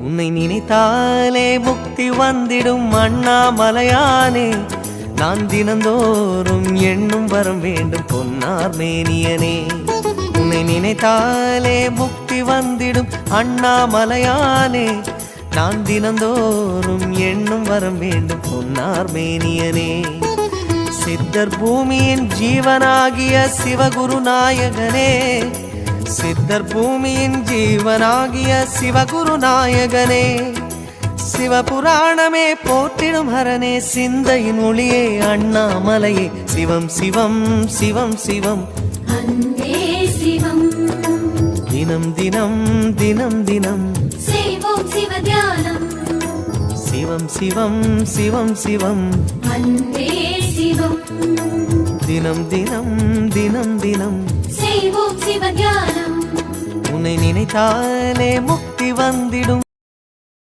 உன்னை நினைத்தாலே முக்தி வந்திடும் அண்ணாமலையானே. நான் தினந்தோறும் எண்ணும் வரம் வேண்டும் பொன்னார் மேனியனே. உன்னை நினைத்தாலே முக்தி வந்திடும் அண்ணாமலையானே. நான் தினந்தோறும் எண்ணும் வரம் வேண்டும் பொன்னார் மேனியனே. சித்தர் பூமியின் ஜீவனாகிய சிவகுரு நாயகனே. சித்தர் பூமியின் ஜீவனாகிய சிவகுரு நாயகனே. சிவபுராணமே போற்றிடும் ஹரனே. சிந்தையின் ஒளியே அண்ணாமலையே. சிவம் சிவம் சிவம் சிவம் தினம் தினம் தினம் தினம் செய்வோம் சிவ தியானம். சிவம் சிவம் சிவம் சிவம் அன்பே சிவம். தினம் தினம் தினம் தினம் செய்வோம் சிவ தியானம். உன்னை நினைத்தாலே முக்தி வந்திடும்.